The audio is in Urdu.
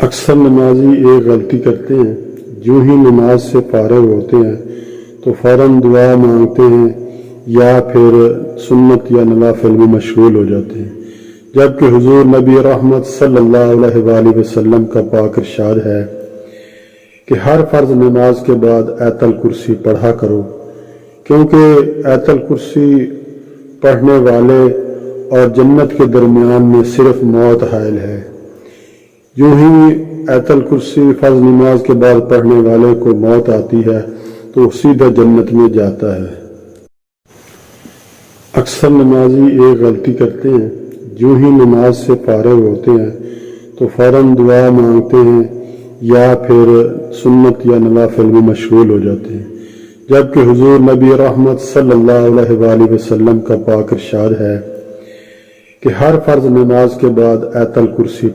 اکثر نمازی ایک غلطی کرتے ہیں، جو ہی نماز سے فارغ ہوتے ہیں تو فوراً دعا مانگتے ہیں یا پھر سنت یا نوافل میں مشغول ہو جاتے ہیں، جبکہ حضور نبی رحمت صلی اللہ علیہ وآلہ وسلم کا پاک ارشاد ہے کہ ہر فرض نماز کے بعد آیت الکرسی پڑھا کرو، کیونکہ آیت الکرسی پڑھنے والے اور جنت کے درمیان میں صرف موت حائل ہے۔ یوں ہی آیت الکرسی فرض نماز کے بعد پڑھنے والے کو موت آتی ہے تو سیدھا جنت میں جاتا ہے۔ اکثر نمازی ایک غلطی کرتے ہیں، جو ہی نماز سے فارغ ہوتے ہیں تو فوراً دعا مانگتے ہیں یا پھر سنت یا نوافل میں مشغول ہو جاتے ہیں، جبکہ حضور نبی رحمت صلی اللہ علیہ وآلہ وسلم کا پاک ارشاد ہے کہ ہر فرض نماز کے بعد آیت الکرسی